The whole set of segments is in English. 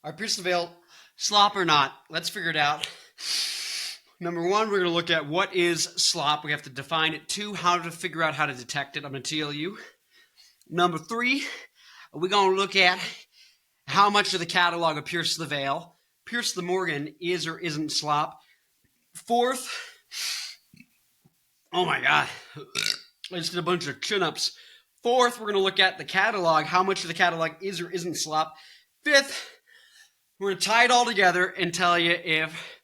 Our pierce the veil, slop or not? Let's figure it out. Number one, we're going to look at what is slop. We have to define it. Two, how to figure out how to detect it. I'm going to tell you. Number three, we're going to look at how much of the catalog of Pierce the Veil, Pierce the Morgan is or isn't slop. Fourth, oh my God, I just did a bunch of chin-ups. Fourth, we're going to look at the catalog, how much of the catalog is or isn't slop. Fifth, we're going to tie it all together and tell you if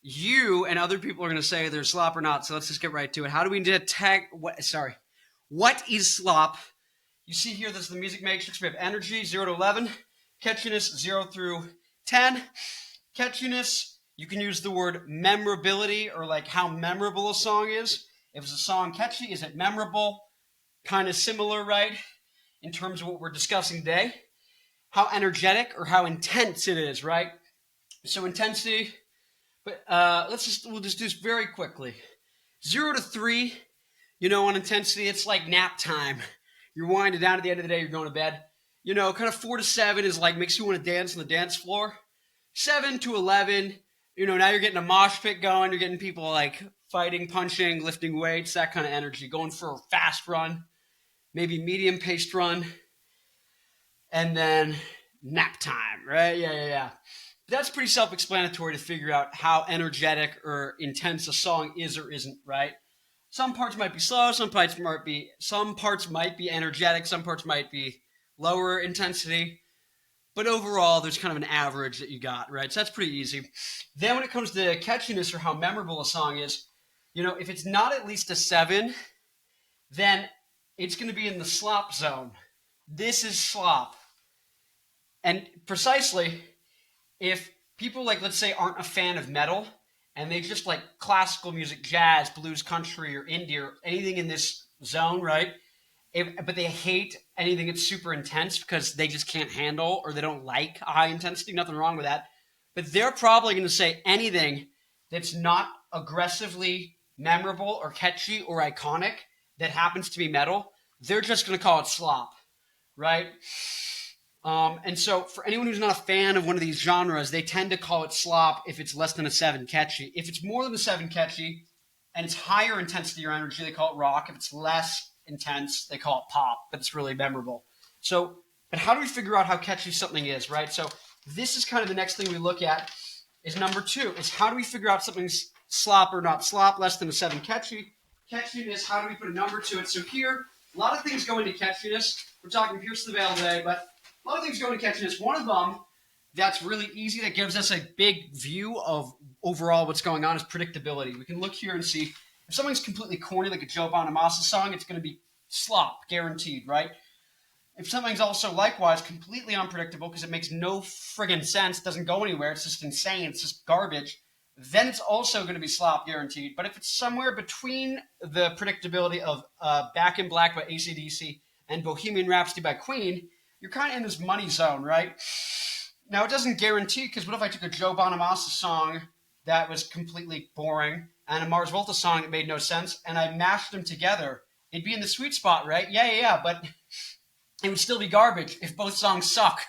you and other people are going to say they're slop or not. So let's just get right to it. How do we detect, what is slop? You see here, this is the music matrix. We have energy, 0 to 11. Catchiness, 0 through 10. Catchiness, you can use the word memorability or like how memorable a song is. If it's a song catchy, is it memorable? Kind of similar, right? In terms of what we're discussing today. How energetic or how intense it is, right? So intensity, but we'll just do this very quickly. 0 to 3, on intensity, it's like nap time. You're winding down at the end of the day, you're going to bed. Kind of 4 to 7 is like makes you want to dance on the dance floor. 7 to 11, now you're getting a mosh pit going. You're getting people like fighting, punching, lifting weights, that kind of energy. Going for a fast run, maybe medium paced run. And then nap time, right? Yeah. That's pretty self-explanatory to figure out how energetic or intense a song is or isn't, right? Some parts might be slow, some parts might be energetic, some parts might be lower intensity. But overall, there's kind of an average that you got, right? So that's pretty easy. Then when it comes to catchiness or how memorable a song is, if it's not at least a 7, then it's going to be in the slop zone. This is slop. And precisely, if people let's say, aren't a fan of metal, and they just like classical music, jazz, blues, country, or indie, or anything in this zone, right? But they hate anything that's super intense because they just can't handle or they don't like high intensity. Nothing wrong with that. But they're probably going to say anything that's not aggressively memorable or catchy or iconic that happens to be metal. They're just going to call it slop, right? And so for anyone who's not a fan of one of these genres, they tend to call it slop if it's less than a 7 catchy. If it's more than a 7 catchy and it's higher intensity or energy, they call it rock. If it's less intense, they call it pop, but it's really memorable. But how do we figure out how catchy something is, right? So this is kind of the next thing we look at is number 2, is how do we figure out something's slop or not slop, less than a 7 catchy. Catchiness, how do we put a number to it? So here, a lot of things go into catchiness. We're talking Pierce the Veil today, but a lot of things go into catchiness. One of them that's really easy, that gives us a big view of overall what's going on, is predictability. We can look here and see if something's completely corny, like a Joe Bonamassa song, it's going to be slop, guaranteed, right? If something's also likewise completely unpredictable because it makes no friggin' sense, doesn't go anywhere, it's just insane, it's just garbage, then it's also going to be slop, guaranteed. But if it's somewhere between the predictability of Back in Black by AC/DC and Bohemian Rhapsody by Queen, you're kind of in this money zone, right? Now, it doesn't guarantee, because what if I took a Joe Bonamassa song that was completely boring and a Mars Volta song that made no sense, and I mashed them together? It'd be in the sweet spot, right? Yeah, but it would still be garbage if both songs suck,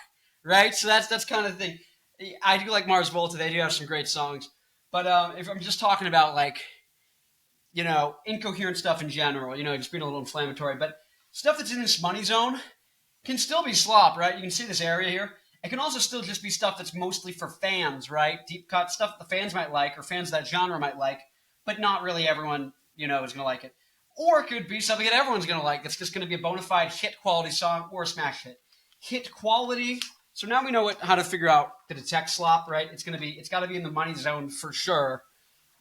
right? So that's kind of the thing. I do like Mars Volta. They do have some great songs. But if I'm just talking about, incoherent stuff in general, just being a little inflammatory, but stuff that's in this money zone can still be slop, right? You can see this area here. It can also still just be stuff that's mostly for fans, right? Deep cut stuff that the fans might like, or fans of that genre might like, but not really everyone, is going to like it. Or it could be something that everyone's going to like. It's just going to be a bona fide hit quality song or a smash hit. Hit quality. So now we know how to figure out to detect slop, right? It's got to be in the money zone for sure,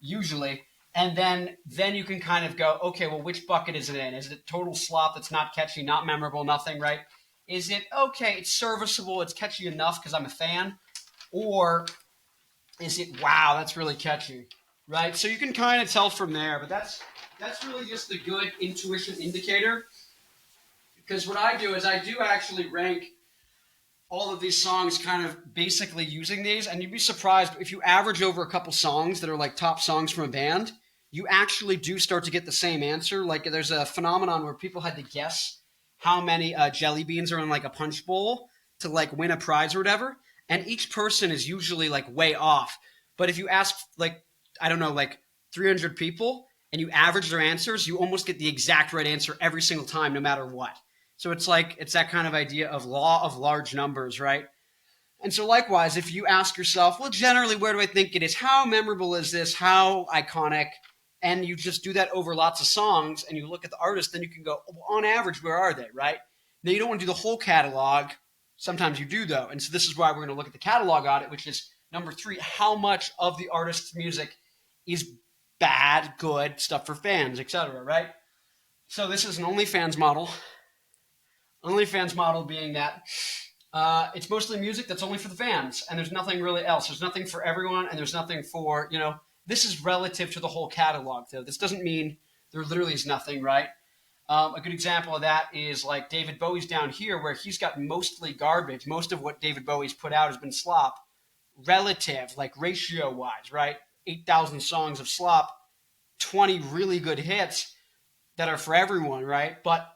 usually. And then you can kind of go, okay, well, which bucket is it in? Is it total slop that's not catchy, not memorable, nothing, right? Is it, okay, it's serviceable, it's catchy enough because I'm a fan? Or is it, wow, that's really catchy, right? So you can kind of tell from there, but that's really just a good intuition indicator. Because what I do is I do actually rank all of these songs kind of basically using these, and you'd be surprised if you average over a couple songs that are like top songs from a band, you actually do start to get the same answer. Like there's a phenomenon where people had to guess how many jelly beans are in like a punch bowl to like win a prize or whatever. and each person is usually like way off. But if you ask like, I don't know, like 300 people and you average their answers, you almost get the exact right answer every single time, no matter what. So it's like, it's that kind of idea of law of large numbers, right? And so likewise, if you ask yourself, well, generally, where do I think it is? How memorable is this? How iconic? And you just do that over lots of songs and you look at the artist, then you can go, well, on average, where are they, right? Now, you don't want to do the whole catalog. Sometimes you do, though. And so this is why we're going to look at the catalog audit, which is number 3, how much of the artist's music is bad, good, stuff for fans, etc., right? So this is an OnlyFans model. OnlyFans model being that it's mostly music that's only for the fans, and there's nothing really else. There's nothing for everyone, and there's nothing for, this is relative to the whole catalog, though. This doesn't mean there literally is nothing, right? A good example of that is like David Bowie's down here, where he's got mostly garbage. Most of what David Bowie's put out has been slop, relative, like ratio-wise, right? 8,000 songs of slop, 20 really good hits that are for everyone, right? But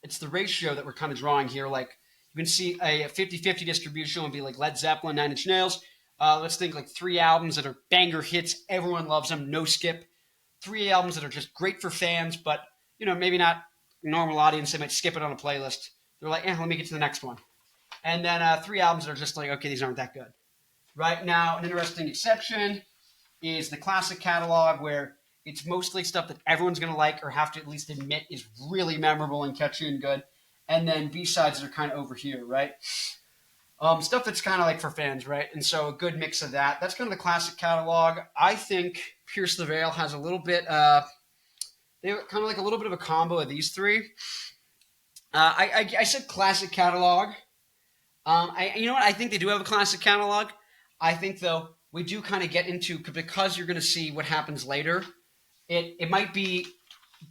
it's the ratio that we're kind of drawing here. Like, you can see a 50-50 distribution would be like Led Zeppelin, 9 Inch Nails. Let's think like 3 albums that are banger hits. Everyone loves them, no skip. 3 albums that are just great for fans, but, maybe not normal audience. They might skip it on a playlist. They're like, let me get to the next one. And then 3 albums that are just like, okay, these aren't that good. Right now, an interesting exception is the classic catalog, where it's mostly stuff that everyone's going to like or have to at least admit is really memorable and catchy and good. And then B-sides that are kind of over here, right? Stuff that's kind of like for fans, right? And so a good mix of that. That's kind of the classic catalog. I think Pierce the Veil has a little bit, they were kind of like a little bit of a combo of these 3. I said classic catalog. You know what? I think they do have a classic catalog. I think, though, we do kind of get into, because you're going to see what happens later, it might be,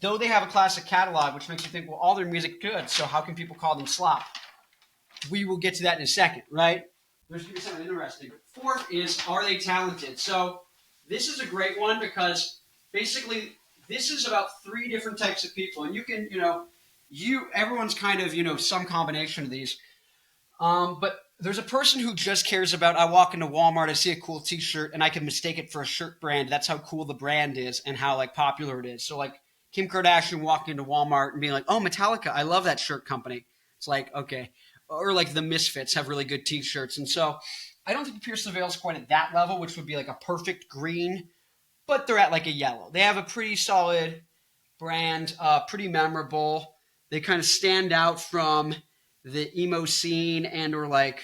though they have a classic catalog, which makes you think, well, all their music good, so how can people call them slop? We will get to that in a second, right? There's going to be something interesting. 4th is, are they talented? So this is a great one, because basically this is about 3 different types of people. And you can, everyone's kind of, some combination of these. But there's a person who just cares about, I walk into Walmart, I see a cool t-shirt, and I can mistake it for a shirt brand. That's how cool the brand is and how, like, popular it is. So, like, Kim Kardashian walking into Walmart and being like, oh, Metallica, I love that shirt company. It's like, okay. Or like the Misfits have really good t-shirts. And so I don't think Pierce the Veil's quite at that level, which would be like a perfect green, but they're at like a yellow. They have a pretty solid brand, pretty memorable. They kind of stand out from the emo scene and or like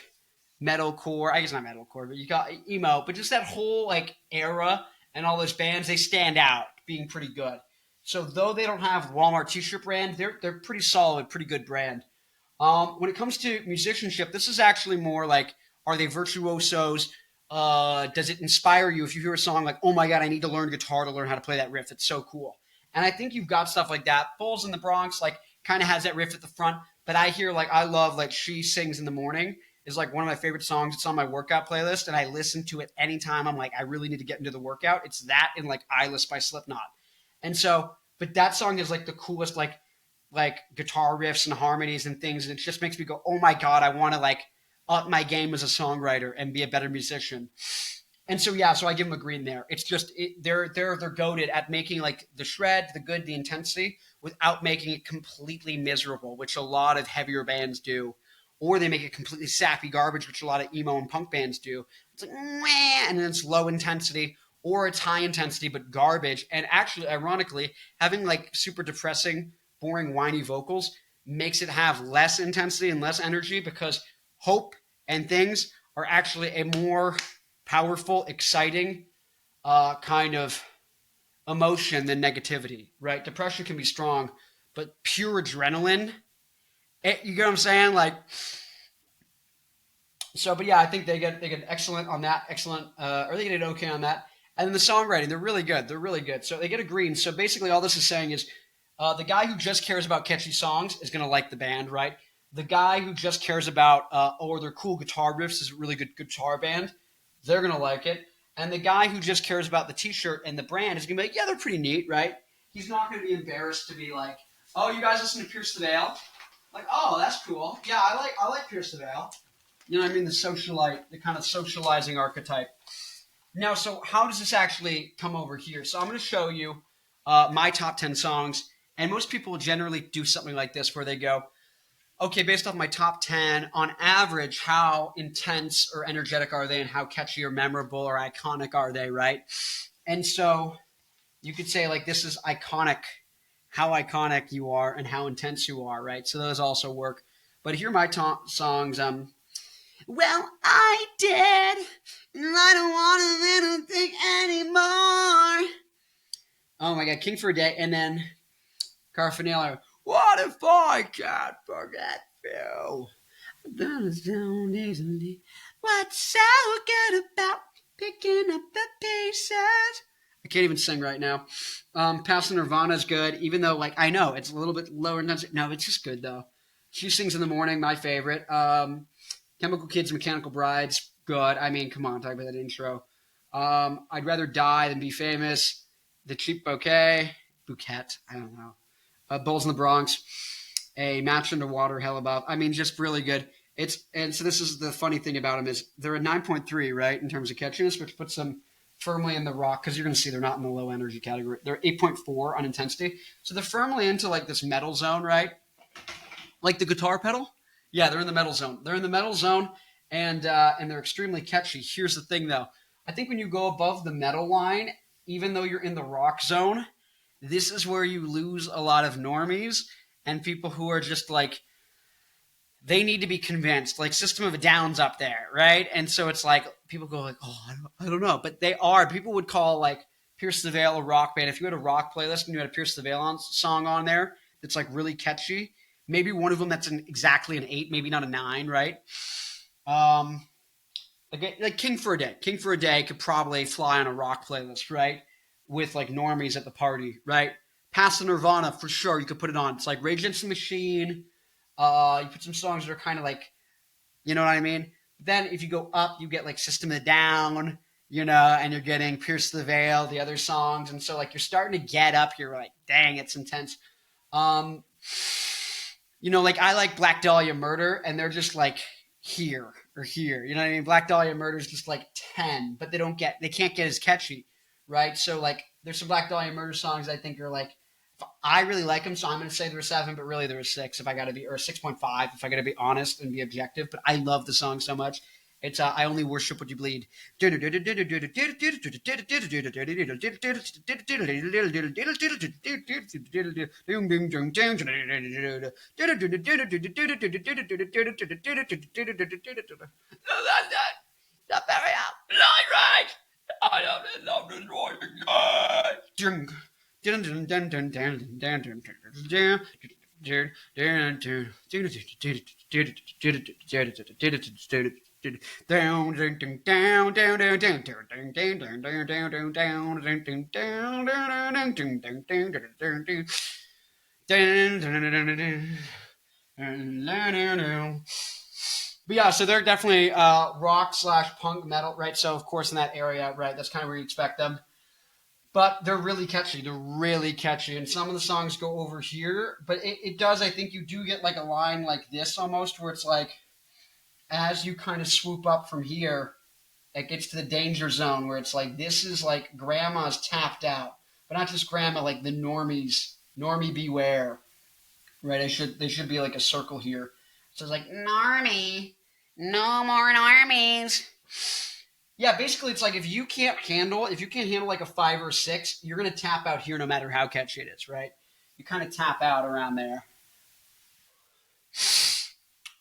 metalcore. I guess not metalcore, but you got emo. But just that whole like era and all those bands, they stand out being pretty good. So though they don't have Walmart t-shirt brand, they're pretty solid, pretty good brand. When it comes to musicianship, this is actually more like, are they virtuosos? Does it inspire you if you hear a song like, oh my God, I need to learn guitar to learn how to play that riff. It's so cool. And I think you've got stuff like that. Bulls in the Bronx, like, kind of has that riff at the front. But I hear, like, I love, like, She Sings in the Morning is, like, one of my favorite songs. It's on my workout playlist, and I listen to it anytime I'm like, I really need to get into the workout. It's that and, like, Eyeless by Slipknot. And so, but that song is, like, the coolest, like guitar riffs and harmonies and things. And it just makes me go, oh, my God, I want to, like, up my game as a songwriter and be a better musician. And so, yeah, so I give them a green there. It's just, they're goated at making, like, the shred, the good, the intensity, without making it completely miserable, which a lot of heavier bands do. Or they make it completely sappy garbage, which a lot of emo and punk bands do. It's like, meh, and then it's low intensity, or it's high intensity, but garbage. And actually, ironically, having, like, super depressing, boring, whiny vocals makes it have less intensity and less energy, because hope and things are actually a more powerful, exciting kind of emotion than negativity, right? Depression can be strong, but pure adrenaline, you get what I'm saying? Like, so, but yeah, I think they get excellent on that, or they get an okay on that. And then the songwriting, they're really good. So they get a green. So basically all this is saying is the guy who just cares about catchy songs is going to like the band, right? The guy who just cares about, their cool guitar riffs is a really good guitar band, they're going to like it. And the guy who just cares about the t-shirt and the brand is going to be like, yeah, they're pretty neat, right? He's not going to be embarrassed to be like, oh, you guys listen to Pierce the Veil? Like, oh, that's cool. Yeah, I like Pierce the Veil. You know what I mean? The socialite, the kind of socializing archetype. Now, so how does this actually come over here? So I'm going to show you my top 10 songs, and most people generally do something like this where they go, okay, based off my top 10, on average, how intense or energetic are they and how catchy or memorable or iconic are they, right? And so you could say, like, this is iconic, how iconic you are and how intense you are, right? So those also work. But here are my songs. Well, I did, and I don't want to think anymore. Oh my God, King for a Day, and then Carfanello. What if I can't forget you? What's so good about picking up the pieces? I can't even sing right now. Past Nirvana is good, even though, like, I know it's a little bit lower intensity. No, it's just good though. She Sings in the Morning, my favorite. Chemical Kids, Mechanical Brides, good. I mean, come on, talk about that intro. I'd Rather Die Than Be Famous. The Cheap Bouquet, I don't know. Bulls in the Bronx, A Match Underwater, Hell Above. I mean, just really good. And so this is the funny thing about them is they're a 9.3, right, in terms of catchiness, which puts them firmly in the rock, because you're going to see they're not in the low energy category. They're 8.4 on intensity. So they're firmly into like this metal zone, right? Like the guitar pedal. Yeah, they're in the metal zone. They're in the metal zone, and they're extremely catchy. Here's the thing, though. I think when you go above the metal line, even though you're in the rock zone, this is where you lose a lot of normies and people who are just like, they need to be convinced. Like System of a Down's up there, right? And so it's like, people go like, oh, I don't know. But they are. People would call like Pierce the Veil a rock band. If you had a rock playlist and you had a Pierce the Veil song on there that's like really catchy, maybe one of them that's exactly an 8, maybe not a 9, right? Like King for a Day. King for a Day could probably fly on a rock playlist, right? With like normies at the party, right? Past the Nirvana, for sure, you could put it on. It's like Rage Against the Machine. You put some songs that are kind of like, you know what I mean? Then if you go up, you get like System of a Down, you know, and you're getting Pierce the Veil, the other songs. And so like you're starting to get up here, like, dang, it's intense. You know, like I like Black Dahlia Murder, and they're just like here or here. You know what I mean? Black Dahlia Murder is just like 10, but they can't get as catchy, right? So like there's some Black Dahlia Murder songs I think are like, I really like them, so I'm going to say they're a 7, but really they're a 6 if I got to be, or a 6.5 if I got to be honest and be objective. But I love the song so much. It's I Only Worship What You Bleed. But yeah, so they're definitely rock/punk metal, right? So of course in that area, right, that's kind of where you expect them. But they're really catchy. They're really catchy. And some of the songs go over here, but it does, I think you do get like a line like this almost, where it's like, as you kind of swoop up from here, it gets to the danger zone where it's like, this is like grandma's tapped out. But not just grandma, like the normies, normie beware, right? They should be like a circle here. So it's like, normie, no more normies. Yeah, basically it's like if you can't handle like a 5 or 6, you're going to tap out here no matter how catchy it is, right? You kind of tap out around there.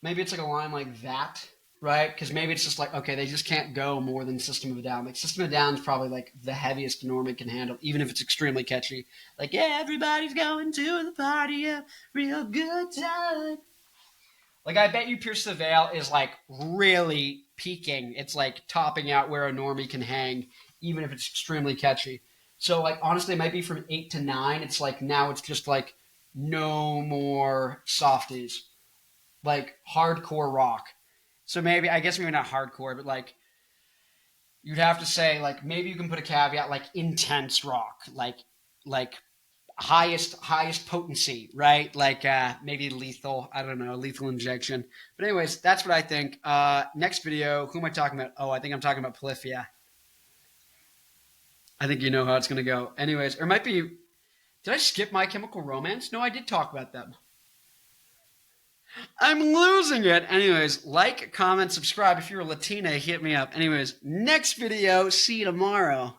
Maybe it's like a line like that, right? Because maybe it's just like, okay, they just can't go more than System of a Down. Like System of a Down is probably like the heaviest normie can handle, even if it's extremely catchy. Like, yeah, everybody's going to the party, a real good time. Like, I bet you Pierce the Veil is, like, really peaking. It's, like, topping out where a normie can hang, even if it's extremely catchy. So, like, honestly, it might be from 8 to 9. It's, like, now it's just, like, no more softies. Like, hardcore rock. So maybe, I guess maybe not hardcore, but, like, you'd have to say, like, maybe you can put a caveat, like, intense rock. Like highest potency, right? Like maybe lethal. I don't know, lethal injection. But anyways, that's what I think. Next video, who am I talking about? Oh, I think I'm talking about Polyphia. I think you know how it's gonna go. Anyways, or it might be. Did I skip My Chemical Romance? No, I did talk about them. I'm losing it. Anyways, like, comment, subscribe. If you're a Latina, hit me up. Anyways, next video. See you tomorrow.